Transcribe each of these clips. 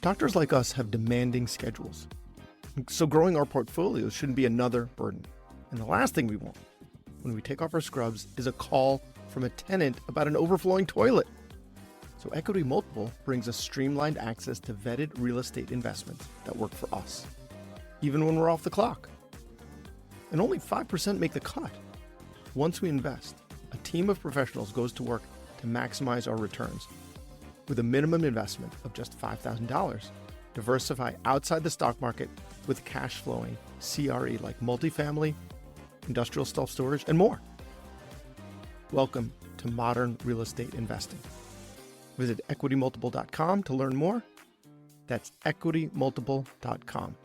Doctors like us have demanding schedules, so growing our portfolios shouldn't be another burden. And the last thing we want when we take off our scrubs is a call from a tenant about an overflowing toilet. So Equity Multiple brings us streamlined access to vetted real estate investments that work for us, even when we're off the clock. And only 5% make the cut. Once we invest, a team of professionals goes to work to maximize our returns. With a minimum investment of just $5,000, diversify outside the stock market with cash flowing CRE like multifamily, industrial self-storage, and more. Welcome to modern real estate investing. Visit equitymultiple.com to learn more. That's equitymultiple.com.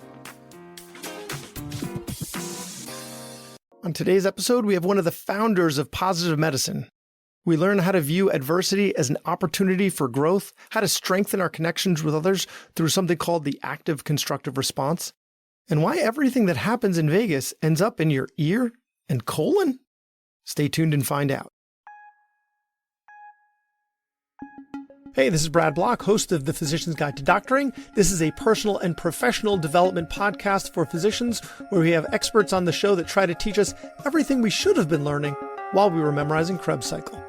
On today's episode, we have one of the founders of positive medicine. We learn how to view adversity as an opportunity for growth, how to strengthen our connections with others through something called the active constructive response, and why everything that happens in Vegas ends up in your ear and colon? Stay tuned and find out. Hey, this is Brad Block, host of The Physician's Guide to Doctoring. This is a personal and professional development podcast for physicians where we have experts on the show that try to teach us everything we should have been learning while we were memorizing Krebs cycle.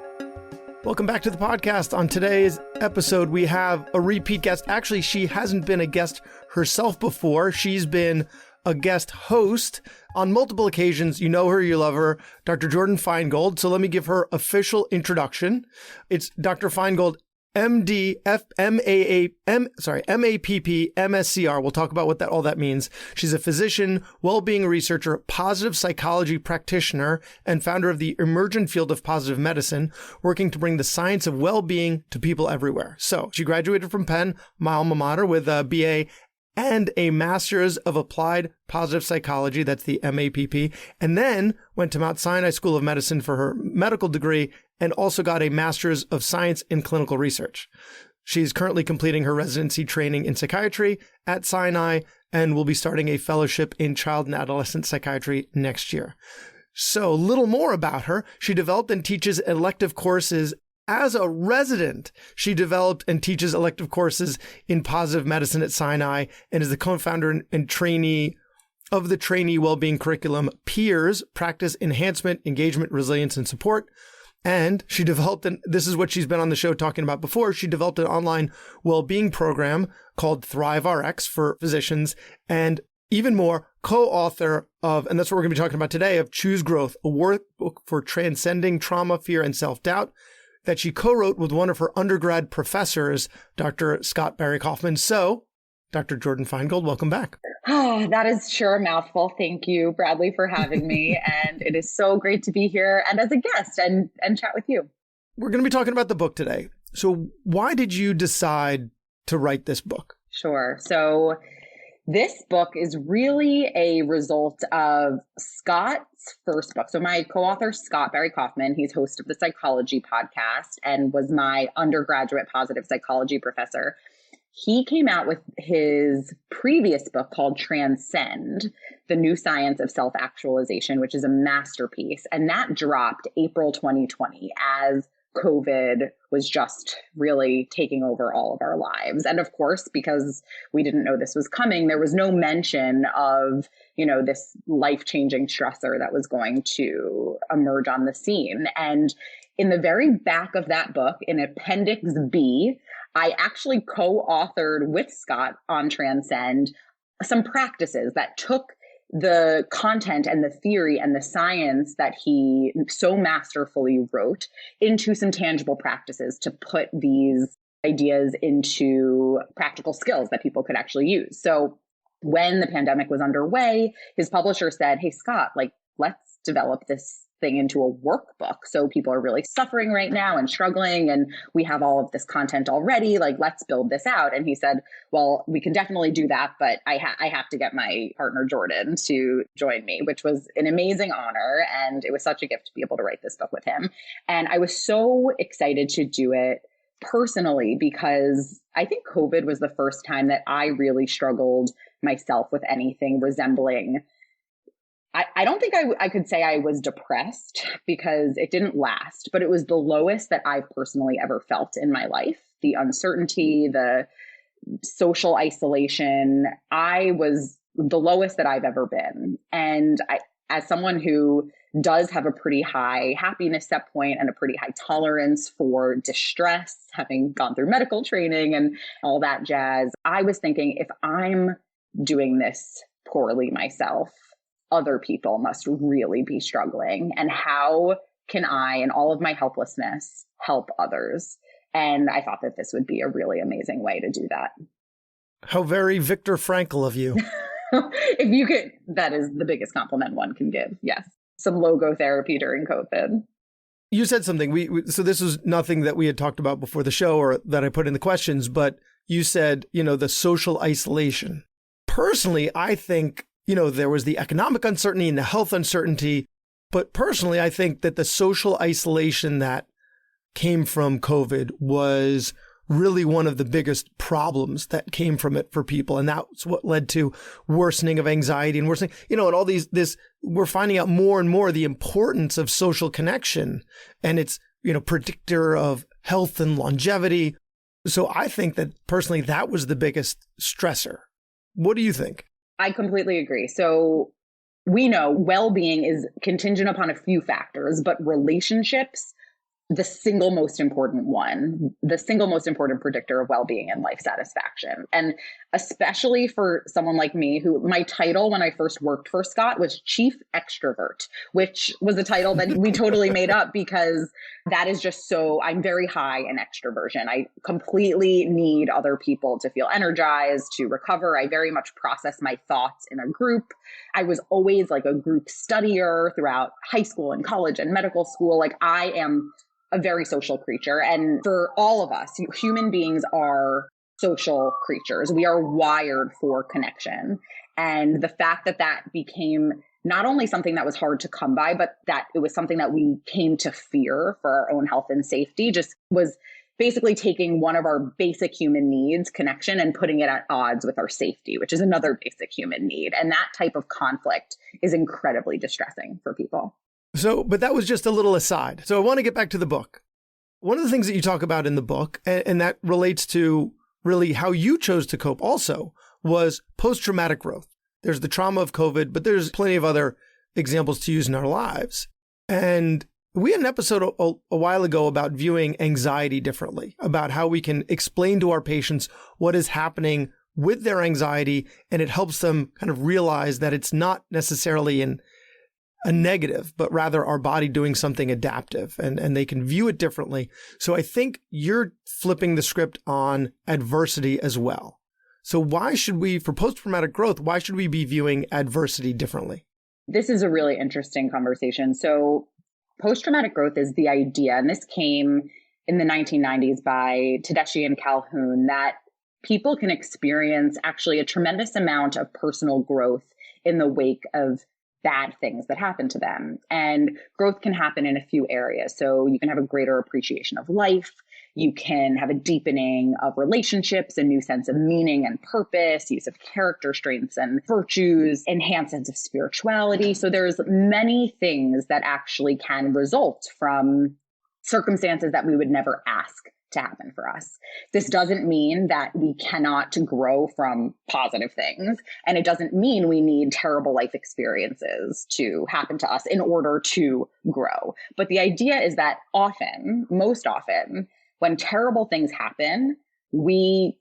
Welcome back to the podcast. On today's episode, we have a repeat guest. Actually, she hasn't been a guest herself before. She's been a guest host on multiple occasions. You know her, you love her, Dr. Jordyn Feingold. So let me give her official introduction. It's Dr. Feingold, MD, MAPP, MSCR. We'll talk about what all that means. She's a physician, well-being researcher, positive psychology practitioner, and founder of the emergent field of positive medicine, working to bring the science of well-being to people everywhere. So she graduated from Penn, my alma mater, with a BA and a Master's of Applied Positive Psychology, that's the MAPP, and then went to Mount Sinai School of Medicine for her medical degree and also got a Master's of Science in Clinical Research. She's currently completing her residency training in psychiatry at Sinai and will be starting a fellowship in child and adolescent psychiatry next year. So a little more about her. She developed and teaches elective courses as a resident. She developed and teaches elective courses in positive medicine at Sinai and is the co-founder and trainee of the trainee well-being curriculum, Peers, Practice Enhancement, Engagement, Resilience, and Support. And she developed, and this is what she's been on the show talking about before, she developed an online well-being program called Thrive RX for physicians, and even more, co-author of, and that's what we're going to be talking about today, of Choose Growth, a workbook for transcending trauma, fear, and self-doubt that she co-wrote with one of her undergrad professors, Dr. Scott Barry Kaufman. So, Dr. Jordyn Feingold, welcome back. Oh, that is sure a mouthful. Thank you, Bradley, for having me. And it is so great to be here and as a guest and chat with you. We're going to be talking about the book today. So why did you decide to write this book? Sure. So this book is really a result of Scott's first book. So my co-author, Scott Barry Kaufman, he's host of the Psychology podcast and was my undergraduate positive psychology professor. He came out with his previous book called Transcend, The New Science of Self-Actualization, which is a masterpiece. And that dropped April 2020 as COVID was just really taking over all of our lives. And of course, because we didn't know this was coming, there was no mention of, this life-changing stressor that was going to emerge on the scene. And in the very back of that book, in Appendix B, I actually co-authored with Scott on Transcend some practices that took the content and the theory and the science that he so masterfully wrote into some tangible practices to put these ideas into practical skills that people could actually use. So when the pandemic was underway, his publisher said, "Hey, Scott, let's develop this thing into a workbook. So people are really suffering right now and struggling, and we have all of this content already. Let's build this out." And he said, "Well, we can definitely do that, but I have to get my partner Jordyn to join me," which was an amazing honor. And it was such a gift to be able to write this book with him. And I was so excited to do it personally because I think COVID was the first time that I really struggled myself with anything resembling. I don't think I could say I was depressed because it didn't last, but it was the lowest that I've personally ever felt in my life. the uncertainty, the social isolation. I was the lowest that I've ever been. And as someone who does have a pretty high happiness set point and a pretty high tolerance for distress, having gone through medical training and all that jazz, I was thinking, if I'm doing this poorly myself, other people must really be struggling. And how can I, in all of my helplessness, help others? And I thought that this would be a really amazing way to do that. How very Viktor Frankl of you. If you could, that is the biggest compliment one can give. Yes. Some logotherapy during COVID. You said something. So this was nothing that we had talked about before the show or that I put in the questions, but you said, the social isolation. Personally, I think, there was the economic uncertainty and the health uncertainty. But personally, I think that the social isolation that came from COVID was really one of the biggest problems that came from it for people. And that's what led to worsening of anxiety and worsening, and all we're finding out more and more the importance of social connection, and it's, predictor of health and longevity. So I think that personally, that was the biggest stressor. What do you think? I completely agree. So we know well-being is contingent upon a few factors, but relationships, the single most important predictor of well-being and life satisfaction. And especially for someone like me, who my title when I first worked for Scott was Chief Extrovert, which was a title that we totally made up because that is just I'm very high in extroversion. I completely need other people to feel energized, to recover. I very much process my thoughts in a group. I was always like a group studier throughout high school and college and medical school. Like I am a very social creature. And for all of us, human beings are social creatures. We are wired for connection. And the fact that that became not only something that was hard to come by, but that it was something that we came to fear for our own health and safety just was basically taking one of our basic human needs, connection, and putting it at odds with our safety, which is another basic human need. And that type of conflict is incredibly distressing for people. So, but that was just a little aside. So I want to get back to the book. One of the things that you talk about in the book, and that relates to really how you chose to cope also, was post-traumatic growth. There's the trauma of COVID, but there's plenty of other examples to use in our lives. And we had an episode a while ago about viewing anxiety differently, about how we can explain to our patients what is happening with their anxiety, and it helps them kind of realize that it's not necessarily a negative, but rather our body doing something adaptive, and they can view it differently. So I think you're flipping the script on adversity as well. So why should we, for post-traumatic growth, why should we be viewing adversity differently? This is a really interesting conversation. So post-traumatic growth is the idea, and this came in the 1990s by Tedeschi and Calhoun, that people can experience actually a tremendous amount of personal growth in the wake of bad things that happen to them. And growth can happen in a few areas. So you can have a greater appreciation of life. You can have a deepening of relationships, a new sense of meaning and purpose, use of character strengths and virtues, enhanced sense of spirituality. So there's many things that actually can result from circumstances that we would never ask to happen for us. This doesn't mean that we cannot grow from positive things. And it doesn't mean we need terrible life experiences to happen to us in order to grow. But the idea is that often, most often, when terrible things happen, we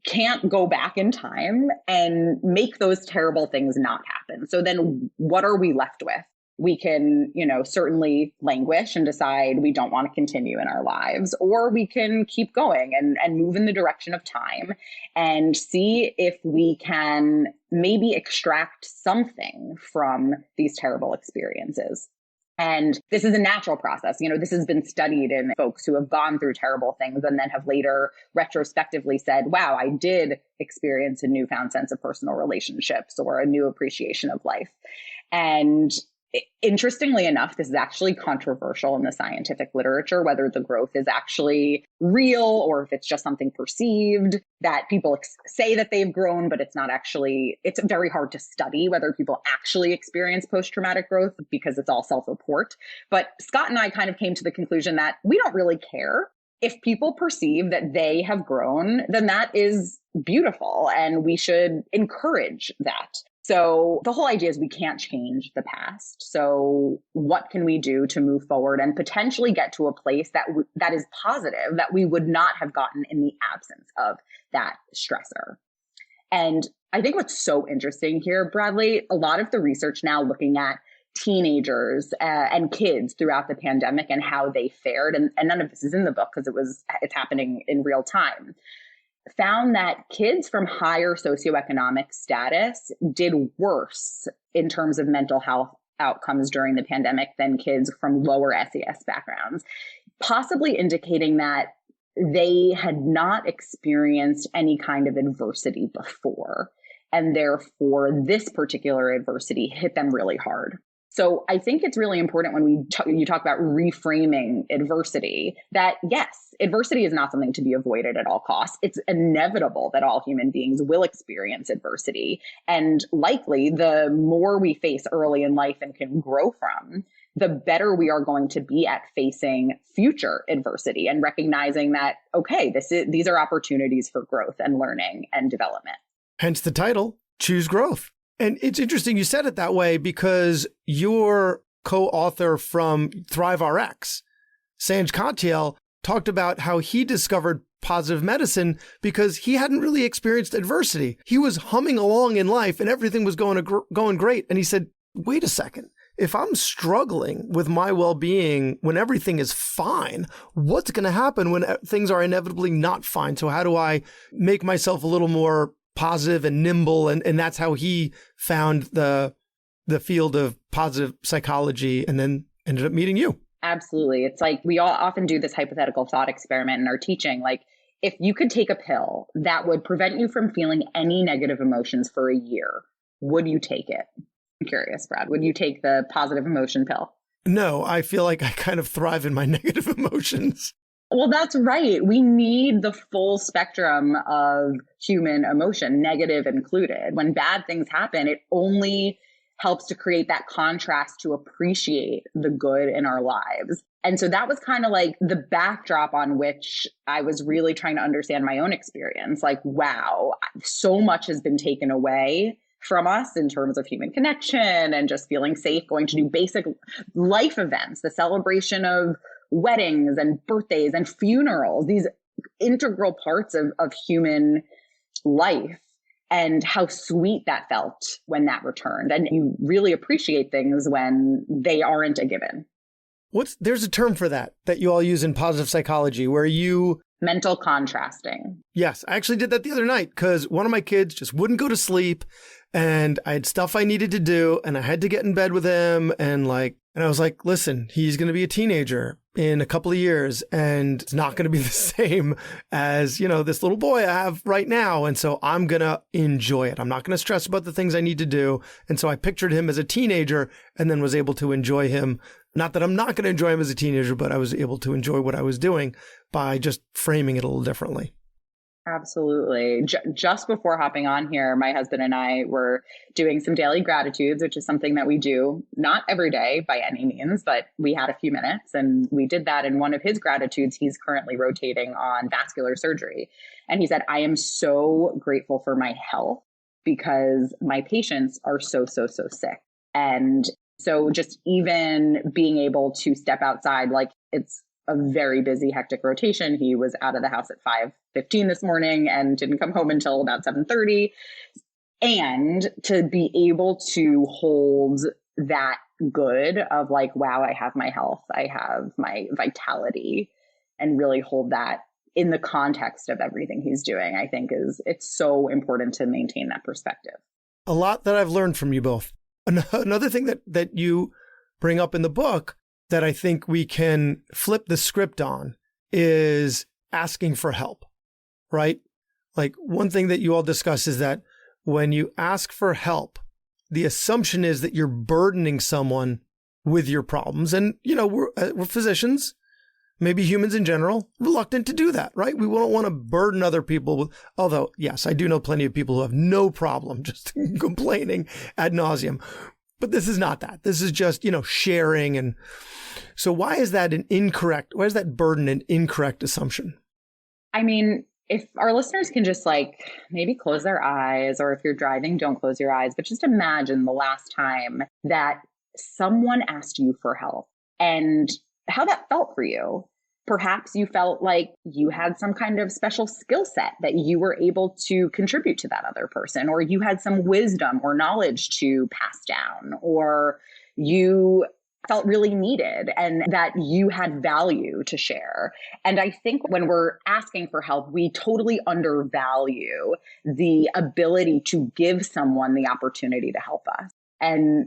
can't go back in time and make those terrible things not happen. So then what are we left with? We can, certainly languish and decide we don't want to continue in our lives, or we can keep going and move in the direction of time and see if we can maybe extract something from these terrible experiences. And this is a natural process. This has been studied in folks who have gone through terrible things and then have later retrospectively said, wow, I did experience a newfound sense of personal relationships or a new appreciation of life. And interestingly enough, this is actually controversial in the scientific literature, whether the growth is actually real or if it's just something perceived, that people say that they've grown, but it's not actually, it's very hard to study whether people actually experience post-traumatic growth because it's all self-report. But Scott and I kind of came to the conclusion that we don't really care if people perceive that they have grown, then that is beautiful and we should encourage that. So the whole idea is we can't change the past. So what can we do to move forward and potentially get to a place that is positive, that we would not have gotten in the absence of that stressor? And I think what's so interesting here, Bradley, a lot of the research now looking at teenagers and kids throughout the pandemic and how they fared, and none of this is in the book because it's happening in real time, found that kids from higher socioeconomic status did worse in terms of mental health outcomes during the pandemic than kids from lower SES backgrounds, possibly indicating that they had not experienced any kind of adversity before. And therefore, this particular adversity hit them really hard. So I think it's really important when you talk about reframing adversity, that yes, adversity is not something to be avoided at all costs. It's inevitable that all human beings will experience adversity. And likely, the more we face early in life and can grow from, the better we are going to be at facing future adversity and recognizing that, okay, these are opportunities for growth and learning and development. Hence the title, Choose Growth. And it's interesting you said it that way because your co-author from ThriveRx, Sanj Kantiel, talked about how he discovered positive medicine because he hadn't really experienced adversity. He was humming along in life and everything was going great. And he said, wait a second, if I'm struggling with my well-being when everything is fine, what's going to happen when things are inevitably not fine? So how do I make myself a little more positive and nimble? And that's how he found the field of positive psychology and then ended up meeting you. Absolutely. It's like we all often do this hypothetical thought experiment in our teaching. Like, if you could take a pill that would prevent you from feeling any negative emotions for a year, would you take it? I'm curious, Brad. Would you take the positive emotion pill? No, I feel like I kind of thrive in my negative emotions. Well, that's right. We need the full spectrum of human emotion, negative included. When bad things happen, it only helps to create that contrast to appreciate the good in our lives. And so that was kind of like the backdrop on which I was really trying to understand my own experience. Like, wow, so much has been taken away from us in terms of human connection and just feeling safe, going to do basic life events, the celebration of weddings and birthdays and funerals, these integral parts of human life, and how sweet that felt when that returned. And you really appreciate things when they aren't a given. There's a term for that you all use in positive psychology where you... Mental contrasting. Yes, I actually did that the other night because one of my kids just wouldn't go to sleep and I had stuff I needed to do and I had to get in bed with him and I was like, listen, he's going to be a teenager in a couple of years and it's not going to be the same as, this little boy I have right now. And so I'm going to enjoy it. I'm not going to stress about the things I need to do. And so I pictured him as a teenager and then was able to enjoy him. Not that I'm not going to enjoy him as a teenager, but I was able to enjoy what I was doing by just framing it a little differently. Absolutely. Just before hopping on here, my husband and I were doing some daily gratitudes, which is something that we do not every day by any means, but we had a few minutes and we did that. And one of his gratitudes, he's currently rotating on vascular surgery. And he said, I am so grateful for my health because my patients are so sick. And so just even being able to step outside, like it's a very busy, hectic rotation. He was out of the house at 5:15 this morning and didn't come home until about 7:30. And to be able to hold that good of like, wow, I have my health, I have my vitality, and really hold that in the context of everything he's doing, I think it's so important to maintain that perspective. A lot that I've learned from you both. Another thing that you bring up in the book that I think we can flip the script on is asking for help, right? Like one thing that you all discuss is that when you ask for help, the assumption is that you're burdening someone with your problems. And, we're physicians, maybe humans in general, reluctant to do that, right? We don't want to burden other people with, although, yes, I do know plenty of people who have no problem just complaining ad nauseum. But this is not that. This is just, sharing. And so why is that burden an incorrect assumption? I mean, if our listeners can just maybe close their eyes, or if you're driving, don't close your eyes, but just imagine the last time that someone asked you for help and how that felt for you. Perhaps you felt like you had some kind of special skill set that you were able to contribute to that other person, or you had some wisdom or knowledge to pass down, or you felt really needed and that you had value to share. And I think when we're asking for help, we totally undervalue the ability to give someone the opportunity to help us. And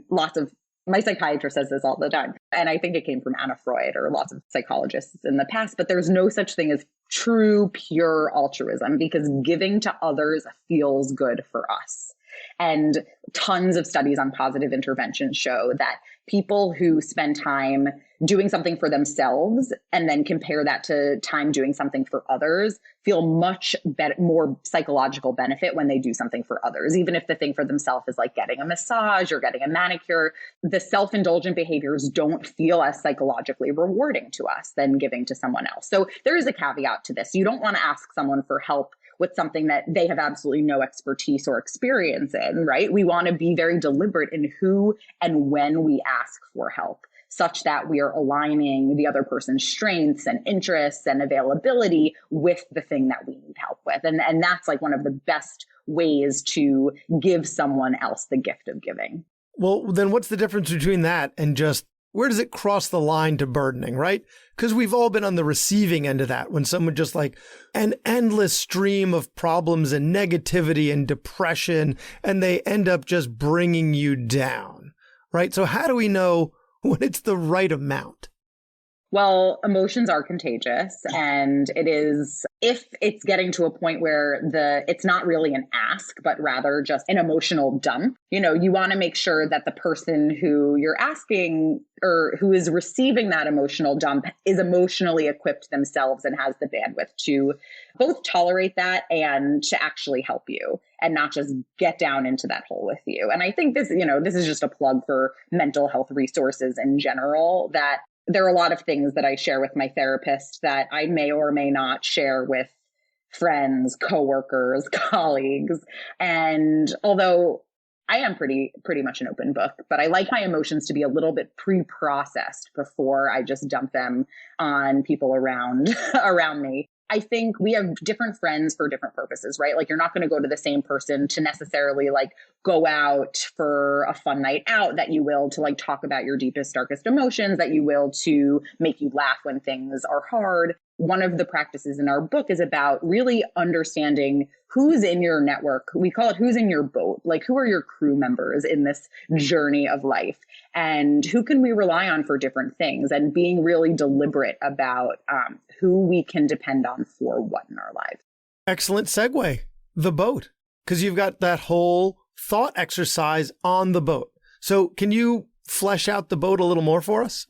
my psychiatrist says this all the time. And I think it came from Anna Freud or lots of psychologists in the past, but there's no such thing as true, pure altruism, because giving to others feels good for us. And tons of studies on positive intervention show that people who spend time doing something for themselves and then compare that to time doing something for others feel much better, more psychological benefit when they do something for others. Even if the thing for themselves is like getting a massage or getting a manicure, the self-indulgent behaviors don't feel as psychologically rewarding to us than giving to someone else. So there is a caveat to this. You don't want to ask someone for help with something that they have absolutely no expertise or experience in, right? We want to be very deliberate in who and when we ask for help, such that we are aligning the other person's strengths and interests and availability with the thing that we need help with. And that's one of the best ways to give someone else the gift of giving. Well, then what's the difference between that and just where does it cross the line to burdening, right? Because we've all been on the receiving end of that when someone just an endless stream of problems and negativity and depression, and they end up just bringing you down, right? So how do we know when it's the right amount? Well, emotions are contagious, and it is, if it's getting to a point where it's not really an ask, but rather just an emotional dump, you want to make sure that the person who you're asking or who is receiving that emotional dump is emotionally equipped themselves and has the bandwidth to both tolerate that and to actually help you and not just get down into that hole with you. And I think this is just a plug for mental health resources in general, that there are a lot of things that I share with my therapist that I may or may not share with friends, coworkers, colleagues. And although I am pretty much an open book, but I like my emotions to be a little bit pre-processed before I just dump them on people around me. I think we have different friends for different purposes, right? You're not going to go to the same person to necessarily go out for a fun night out that you will to talk about your deepest, darkest emotions, that you will to make you laugh when things are hard. One of the practices in our book is about really understanding who's in your network. We call it who's in your boat, who are your crew members in this journey of life, and who can we rely on for different things, and being really deliberate about who we can depend on for what in our lives. Excellent segue, the boat, because you've got that whole thought exercise on the boat. So can you flesh out the boat a little more for us?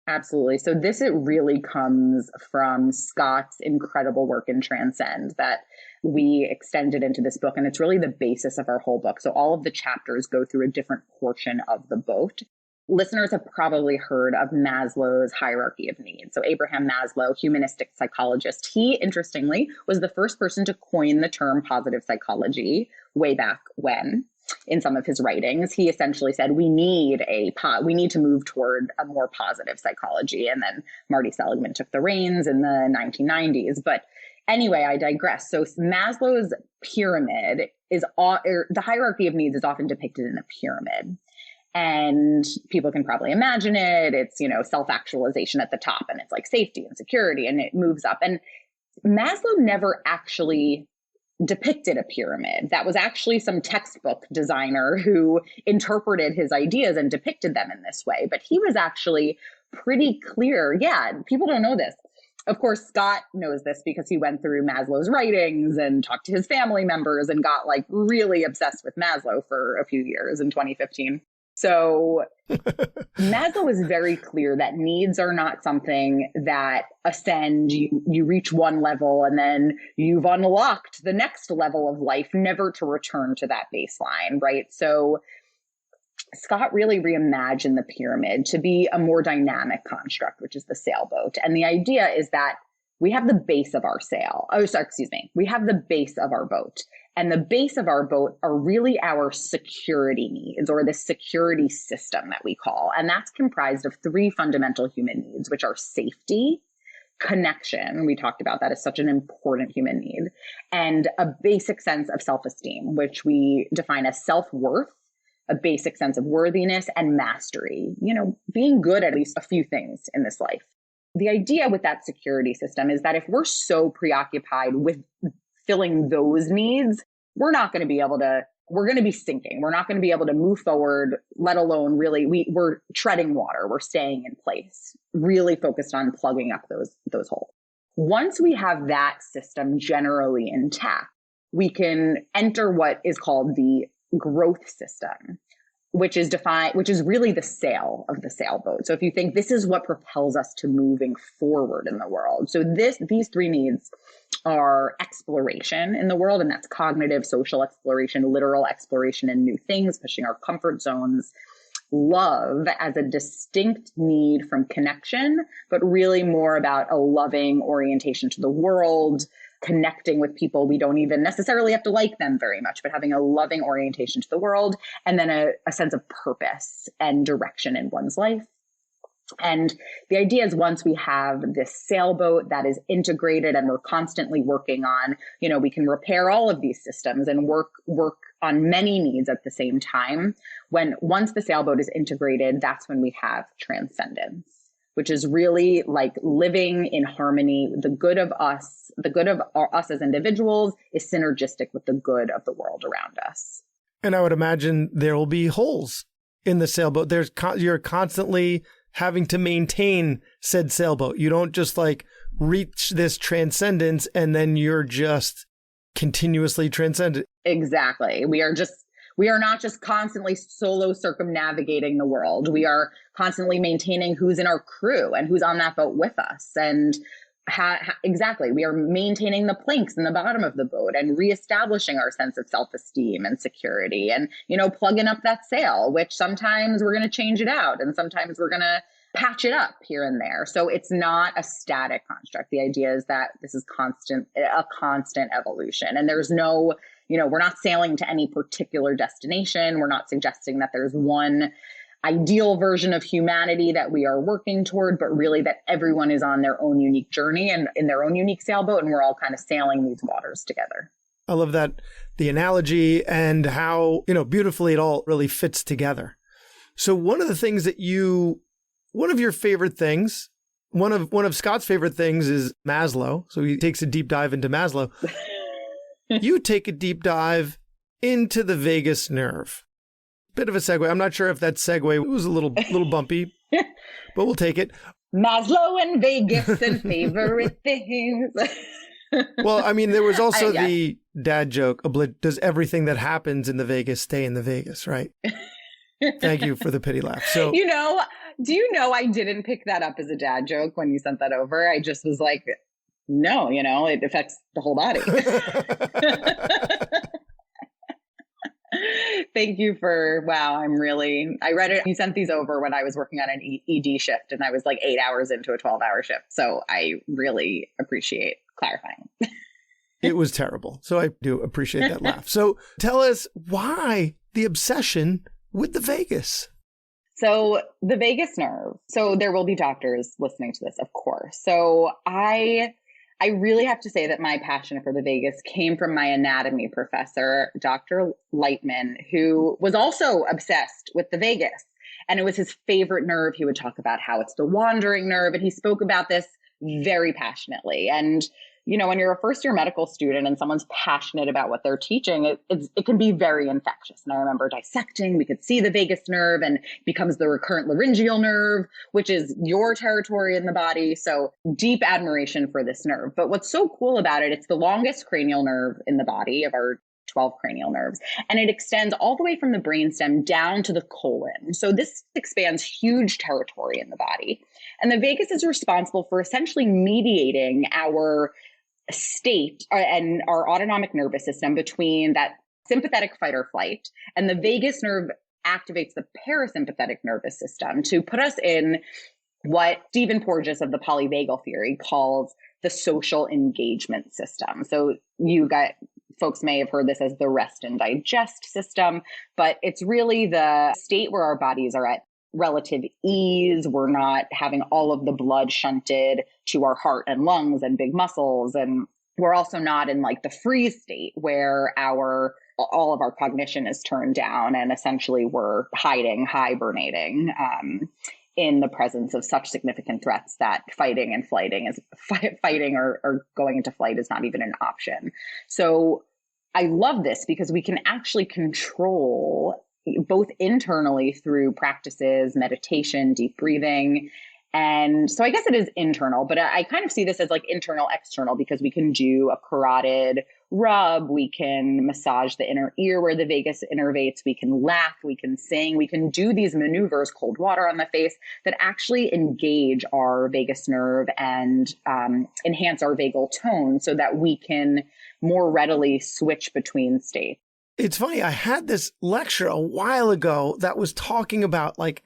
Absolutely. So it really comes from Scott's incredible work in Transcend that we extended into this book. And it's really the basis of our whole book. So all of the chapters go through a different portion of the boat. Listeners have probably heard of Maslow's hierarchy of needs. So Abraham Maslow, humanistic psychologist, he interestingly was the first person to coin the term positive psychology way back when. In some of his writings, he essentially said, we need to move toward a more positive psychology. And then Marty Seligman took the reins in the 1990s. But anyway, I digress. So Maslow's pyramid the hierarchy of needs is often depicted in a pyramid. And people can probably imagine it. It's, self-actualization at the top, and it's safety and security, and it moves up. And Maslow never actually depicted a pyramid. That was actually some textbook designer who interpreted his ideas and depicted them in this way. But he was actually pretty clear. Yeah, people don't know this. Of course, Scott knows this because he went through Maslow's writings and talked to his family members and got really obsessed with Maslow for a few years in 2015. So Maslow is very clear that needs are not something that ascend. You reach one level and then you've unlocked the next level of life, never to return to that baseline, right? So Scott really reimagined the pyramid to be a more dynamic construct, which is the sailboat. And the idea is that we have the base of our sail. Oh, sorry, excuse me. We have the base of our boat. And the base of our boat are really our security needs, or the security system that we call. And that's comprised of three fundamental human needs, which are safety, connection. We talked about that as such an important human need, and a basic sense of self-esteem, which we define as self-worth, a basic sense of worthiness, and mastery, being good at least a few things in this life. The idea with that security system is that if we're so preoccupied with filling those needs, we're going to be sinking. We're not going to be able to move forward, let alone really, we're treading water. We're staying in place, really focused on plugging up those holes. Once we have that system generally intact, we can enter what is called the growth system, which is really the sail of the sailboat. So if you think this is what propels us to moving forward in the world. So these three needs are exploration in the world, and that's cognitive, social exploration, literal exploration in new things, pushing our comfort zones. Love as a distinct need from connection, but really more about a loving orientation to the world, connecting with people. We don't even necessarily have to like them very much, but having a loving orientation to the world, and then a sense of purpose and direction in one's life. And the idea is once we have this sailboat that is integrated and we're constantly working on, we can repair all of these systems and work on many needs at the same time. Once the sailboat is integrated, that's when we have transcendence, which is really like living in harmony. The good of us as individuals is synergistic with the good of the world around us. And I would imagine there will be holes in the sailboat. You're constantly having to maintain said sailboat. You don't just reach this transcendence and then you're just continuously transcendent. Exactly. We are not just constantly solo circumnavigating the world. We are constantly maintaining who's in our crew and who's on that boat with us. And exactly, we are maintaining the planks in the bottom of the boat and reestablishing our sense of self-esteem and security and, plugging up that sail, which sometimes we're going to change it out and sometimes we're going to patch it up here and there. So it's not a static construct. The idea is that this is a constant evolution, and there's no, we're not sailing to any particular destination. We're not suggesting that there's one ideal version of humanity that we are working toward, but really that everyone is on their own unique journey and in their own unique sailboat, and we're all kind of sailing these waters together. I love that, the analogy and how, beautifully it all really fits together. So one of your favorite things, one of Scott's favorite things is Maslow. So he takes a deep dive into Maslow. You take a deep dive into the vagus nerve. Bit of a segue. I'm not sure if that segue was a little bumpy, but we'll take it. Maslow and Vegas and favorite things. Well, I mean, there was also the dad joke, does everything that happens in the Vegas stay in the Vegas, right? Thank you for the pity laugh. So, do you know I didn't pick that up as a dad joke when you sent that over? I just was like, no, it affects the whole body. Thank you I read it. You sent these over when I was working on an ED shift and I was 8 hours into a 12-hour shift. So I really appreciate clarifying. It was terrible. So I do appreciate that laugh. So tell us why the obsession with the vagus. So the vagus nerve. So there will be doctors listening to this, of course. So I really have to say that my passion for the vagus came from my anatomy professor, Dr. Lightman, who was also obsessed with the vagus. And it was his favorite nerve. He would talk about how it's the wandering nerve. And he spoke about this very passionately. And, when you're a first-year medical student and someone's passionate about what they're teaching, it can be very infectious. And I remember dissecting, we could see the vagus nerve and it becomes the recurrent laryngeal nerve, which is your territory in the body. So deep admiration for this nerve. But what's so cool about it, it's the longest cranial nerve in the body of our 12 cranial nerves. And it extends all the way from the brainstem down to the colon. So this expands huge territory in the body. And the vagus is responsible for essentially mediating our state and our autonomic nervous system between that sympathetic fight or flight and the vagus nerve activates the parasympathetic nervous system to put us in what Stephen Porges of the polyvagal theory calls the social engagement system. So folks may have heard this as the rest and digest system, but it's really the state where our bodies are at relative ease. We're not having all of the blood shunted to our heart and lungs and big muscles. And we're also not in like the freeze state where all of our cognition is turned down and essentially we're hibernating, in the presence of such significant threats that fighting or going into flight is not even an option. So I love this because we can actually control both internally through practices, meditation, deep breathing. And so I guess it is internal, but I kind of see this as like internal, external, because we can do a carotid rub, we can massage the inner ear where the vagus innervates, we can laugh, we can sing, we can do these maneuvers, cold water on the face, that actually engage our vagus nerve and enhance our vagal tone so that we can more readily switch between states. It's funny, I had this lecture a while ago that was talking about like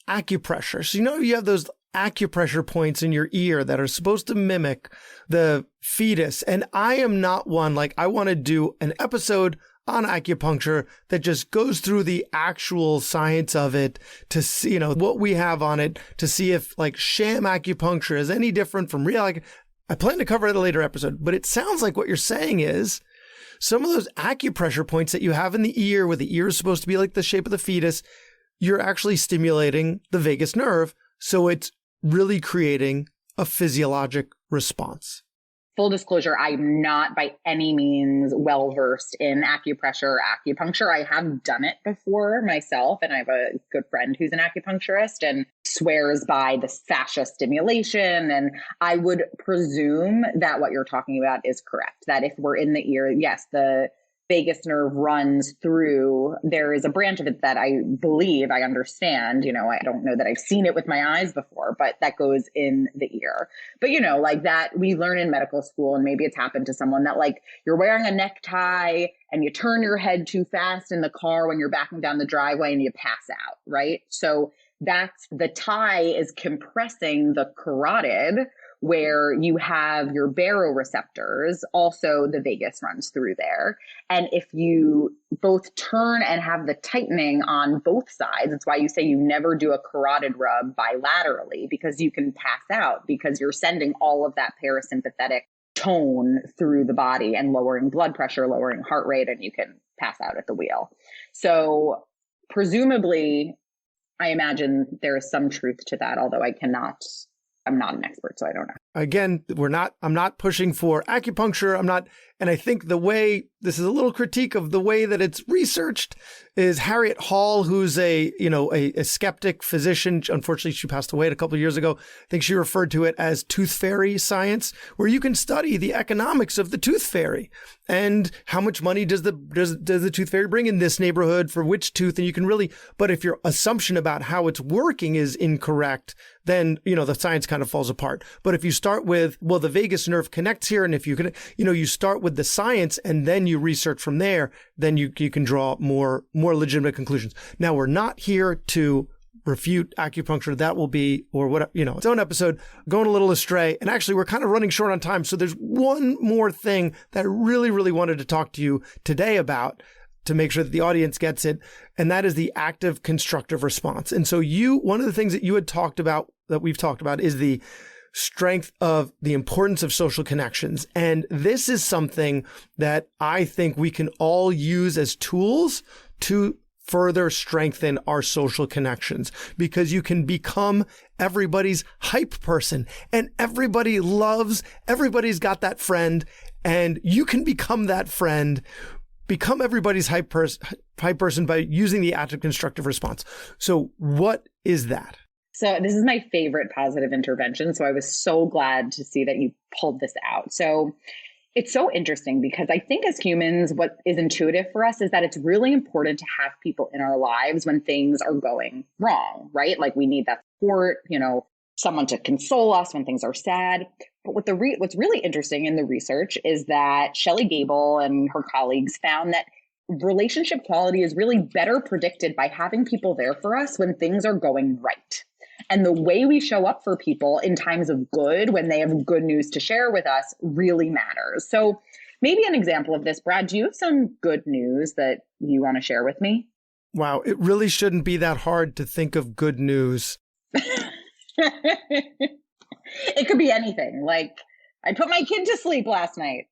acupressure. So, you have those acupressure points in your ear that are supposed to mimic the fetus. And I am not one, like I want to do an episode on acupuncture that just goes through the actual science of it to see, what we have on it, to see if like sham acupuncture is any different from real. I plan to cover it in a later episode, but it sounds like what you're saying is some of those acupressure points that you have in the ear, where the ear is supposed to be like the shape of the fetus, you're actually stimulating the vagus nerve. So it's really creating a physiologic response. Full disclosure, I'm not by any means well-versed in acupressure or acupuncture. I have done it before myself, and I have a good friend who's an acupuncturist and swears by the fascia stimulation. And I would presume that what you're talking about is correct, that if we're in the ear, yes, the vagus nerve runs through. There is a branch of it that I believe I understand. I don't know that I've seen it with my eyes before, but that goes in the ear. But, like that we learn in medical school, and maybe it's happened to someone, that like you're wearing a necktie and you turn your head too fast in the car when you're backing down the driveway and you pass out, right? So that's the tie is compressing the carotid, where you have your baroreceptors, also the vagus runs through there. And if you both turn and have the tightening on both sides, it's why you say you never do a carotid rub bilaterally, because you can pass out, because you're sending all of that parasympathetic tone through the body and lowering blood pressure, lowering heart rate, and you can pass out at the wheel. So presumably, I imagine there is some truth to that, although I'm not an expert, so I don't know. Again, I'm not pushing for acupuncture. And I think this is a little critique of the way that it's researched, is Harriet Hall, who's a skeptic physician. Unfortunately, she passed away a couple of years ago. I think she referred to it as tooth fairy science, where you can study the economics of the tooth fairy and how much money does the tooth fairy bring in this neighborhood for which tooth. And you can really, but if your assumption about how it's working is incorrect, then, the science kind of falls apart. But if you start with, well, the vagus nerve connects here, and if you can, you start with the science and then you research from there, then you can draw more legitimate conclusions. Now, we're not here to refute acupuncture. That will be, or what, its own episode, going a little astray. And actually, we're kind of running short on time. So there's one more thing that I really, really wanted to talk to you today about, to make sure that the audience gets it. And that is the active constructive response. And so one of the things that you had talked about, that we've talked about, is the strength of the importance of social connections. And this is something that I think we can all use as tools to further strengthen our social connections, because you can become everybody's hype person, and everybody's got that friend, and you can become that friend. Become everybody's hype person by using the active constructive response. So what is that? So this is my favorite positive intervention. So I was so glad to see that you pulled this out. So it's so interesting, because I think as humans, what is intuitive for us is that it's really important to have people in our lives when things are going wrong, right? Like we need that support, someone to console us when things are sad. But what's really interesting in the research is that Shelley Gable and her colleagues found that relationship quality is really better predicted by having people there for us when things are going right. And the way we show up for people in times of good, when they have good news to share with us, really matters. So maybe an example of this, Brad, do you have some good news that you want to share with me? Wow, it really shouldn't be that hard to think of good news. It could be anything. Like, I put my kid to sleep last night.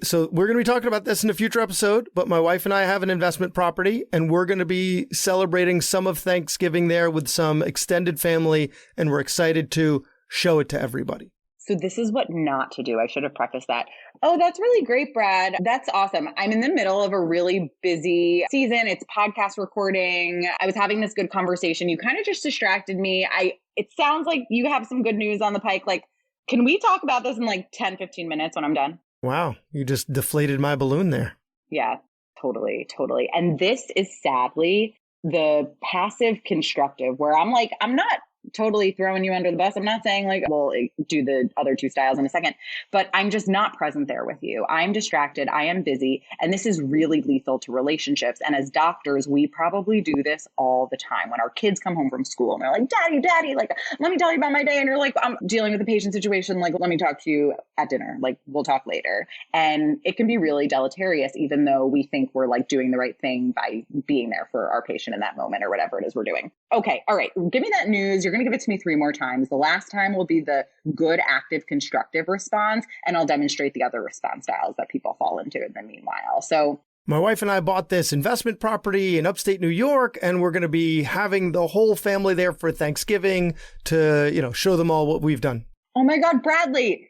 So we're going to be talking about this in a future episode, but my wife and I have an investment property, and we're going to be celebrating some of Thanksgiving there with some extended family, and we're excited to show it to everybody. So this is what not to do. I should have prefaced that. Oh, that's really great, Brad. That's awesome. I'm in the middle of a really busy season. It's podcast recording. I was having this good conversation. You kind of just distracted me. It sounds like you have some good news on the pike. Like, can we talk about this in like 10, 15 minutes when I'm done? Wow, you just deflated my balloon there. Yeah, totally. And this is sadly the passive constructive, where I'm like, I'm not totally throwing you under the bus. I'm not saying like, we'll do the other two styles in a second, but I'm just not present there with you. I'm distracted. I am busy. And this is really lethal to relationships. And as doctors, we probably do this all the time. When our kids come home from school and they're like, daddy, like, let me tell you about my day. And you're like, I'm dealing with a patient situation. Like, let me talk to you at dinner. Like, we'll talk later. And it can be really deleterious, even though we think we're like doing the right thing by being there for our patient in that moment or whatever it is we're doing. Okay. All right. Give me that news. You're going to give it to me 3 more times. The last time will be the good, active, constructive response, and I'll demonstrate the other response styles that people fall into in the meanwhile. So my wife and I bought this investment property in upstate New York, and we're going to be having the whole family there for Thanksgiving to, show them all what we've done. Oh my God, Bradley.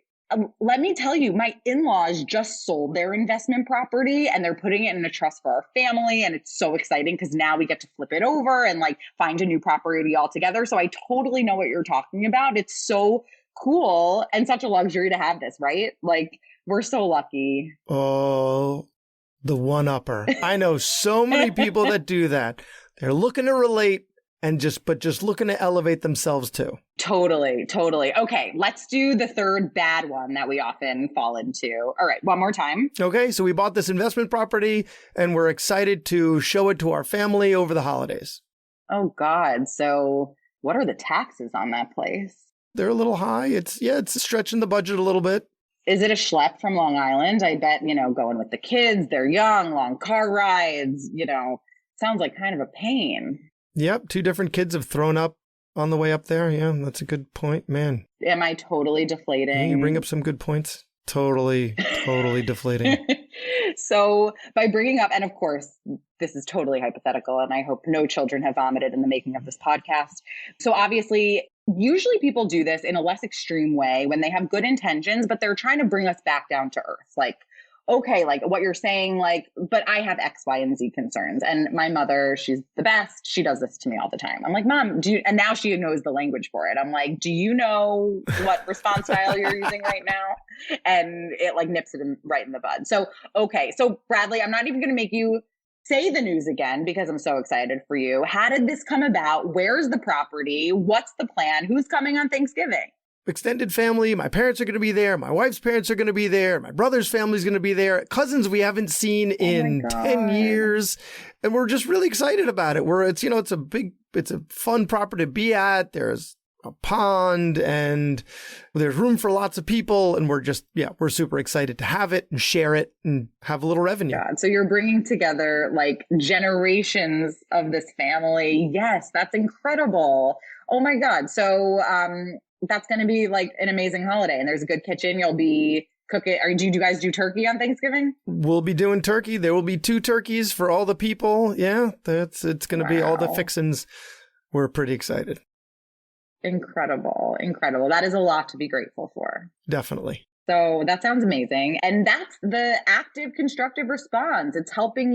Let me tell you, my in-laws just sold their investment property and they're putting it in a trust for our family. And it's so exciting because now we get to flip it over and like find a new property altogether. So I totally know what you're talking about. It's so cool and such a luxury to have this, right? Like, we're so lucky. Oh, the one-upper. I know so many people that do that. They're looking to relate and just looking to elevate themselves too. Totally. Okay, let's do the third bad one that we often fall into. All right, one more time. Okay, so we bought this investment property and we're excited to show it to our family over the holidays. Oh God, so what are the taxes on that place? They're a little high. It's stretching the budget a little bit. Is it a schlep from Long Island? I bet, going with the kids, they're young, long car rides, sounds like kind of a pain. Yep, 2 different kids have thrown up on the way up there. Yeah, that's a good point, man. Am I totally deflating? Yeah, you bring up some good points. Totally deflating. So by bringing up, and of course, this is totally hypothetical, and I hope no children have vomited in the making of this podcast. So obviously, usually people do this in a less extreme way when they have good intentions, but they're trying to bring us back down to earth. Like, okay, like what you're saying, like, but I have X, Y, and Z concerns. And my mother, she's the best. She does this to me all the time. I'm like, Mom, and now she knows the language for it. I'm like, do you know what response style you're using right now? And it like nips it right in the bud. So, okay. So Bradley, I'm not even going to make you say the news again because I'm so excited for you. How did this come about? Where's the property? What's the plan? Who's coming on Thanksgiving? Extended family. My parents are going to be there. My wife's parents are going to be there. My brother's family's going to be there. Cousins we haven't seen in 10 years. And we're just really excited about it. It's a fun property to be at. There's a pond and there's room for lots of people. And we're super excited to have it and share it and have a little revenue. God. So you're bringing together like generations of this family. Yes, that's incredible. Oh my God. So, that's going to be like an amazing holiday. And there's a good kitchen. You'll be cooking. Do you guys do turkey on Thanksgiving? We'll be doing turkey. There will be 2 turkeys for all the people. Yeah, it's going to be all the fixins. We're pretty excited. Incredible. That is a lot to be grateful for. Definitely. So that sounds amazing. And that's the active constructive response. It's helping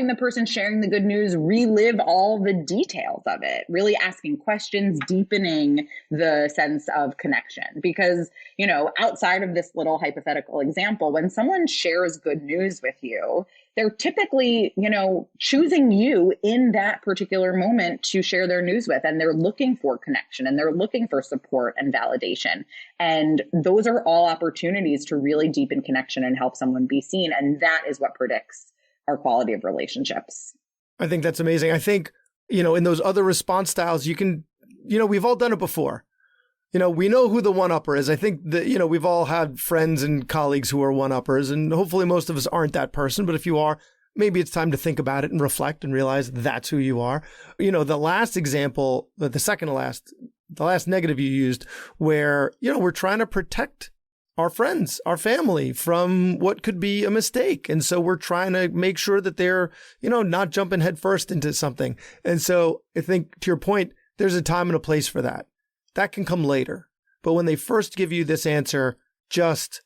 the person sharing the good news relive all the details of it, really asking questions, deepening the sense of connection. Because, outside of this little hypothetical example, when someone shares good news with you, they're typically, choosing you in that particular moment to share their news with. And they're looking for connection and they're looking for support and validation. And those are all opportunities to really deepen connection and help someone be seen. And that is what predicts our quality of relationships. I think that's amazing. I think, in those other response styles, you can, we've all done it before. We know who the one-upper is. I think that, we've all had friends and colleagues who are one-uppers, and hopefully most of us aren't that person. But if you are, maybe it's time to think about it and reflect and realize that's who you are. The last example, the second to last, the last negative you used, where, we're trying to protect our friends, our family from what could be a mistake. And so we're trying to make sure that they're, not jumping headfirst into something. And so I think, to your point, there's a time and a place for that. That can come later. But when they first give you this answer, just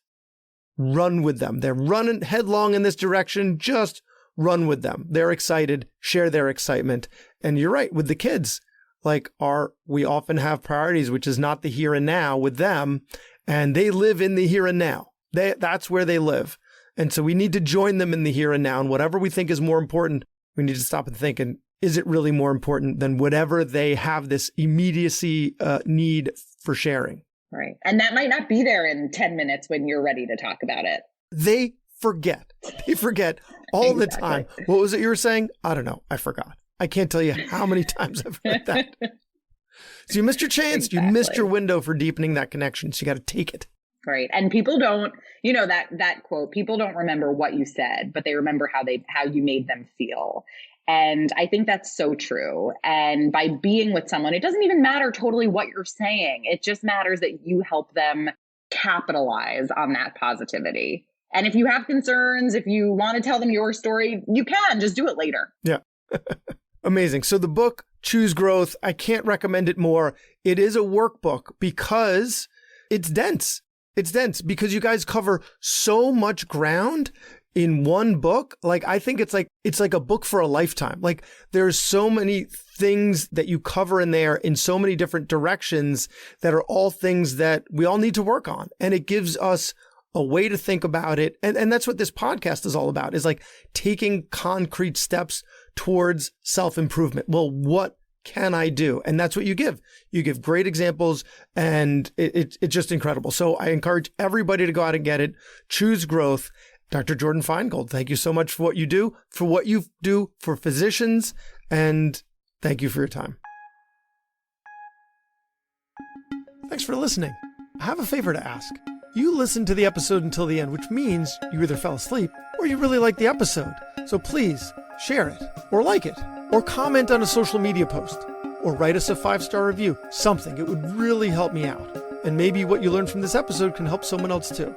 run with them. They're running headlong in this direction. Just run with them. They're excited. Share their excitement. And you're right, with the kids, we often have priorities, which is not the here and now with them. And they live in the here and now. That's where they live. And so we need to join them in the here and now. And whatever we think is more important, we need to stop and think, and is it really more important than whatever they have this immediacy need for sharing? Right. And that might not be there in 10 minutes when you're ready to talk about it. They forget. They forget all the time. What was it you were saying? I don't know. I forgot. I can't tell you how many times I've heard that. So you missed your chance. Exactly. You missed your window for deepening that connection. So you got to take it. Right. And people don't, that quote, people don't remember what you said, but they remember how you made them feel. And I think that's so true. And by being with someone, it doesn't even matter totally what you're saying. It just matters that you help them capitalize on that positivity. And if you have concerns, if you want to tell them your story, you can just do it later. Yeah. Amazing. So the book, Choose Growth, I can't recommend it more. It is a workbook because it's dense. It's dense because you guys cover so much ground in one book. I think it's like a book for a lifetime. There's so many things that you cover in there in so many different directions that are all things that we all need to work on. And it gives us a way to think about it. And that's what this podcast is all about, is taking concrete steps towards self-improvement. Well, what can I do? And that's what you give. You give great examples, and it's just incredible. So I encourage everybody to go out and get it. Choose Growth. Dr. Jordyn Feingold, thank you so much for what you do, for physicians, and thank you for your time. Thanks for listening. I have a favor to ask. You listened to the episode until the end, which means you either fell asleep or you really liked the episode. So please share it, or like it, or comment on a social media post, or write us a 5-star review. Something. It would really help me out. And maybe what you learned from this episode can help someone else too.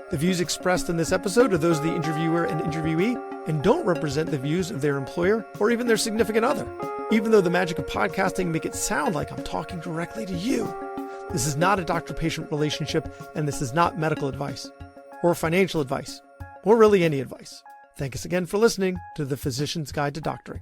The views expressed in this episode are those of the interviewer and interviewee and don't represent the views of their employer or even their significant other. Even though the magic of podcasting make it sound like I'm talking directly to you, this is not a doctor-patient relationship, and this is not medical advice or financial advice or really any advice. Thank us again for listening to The Physician's Guide to Doctoring.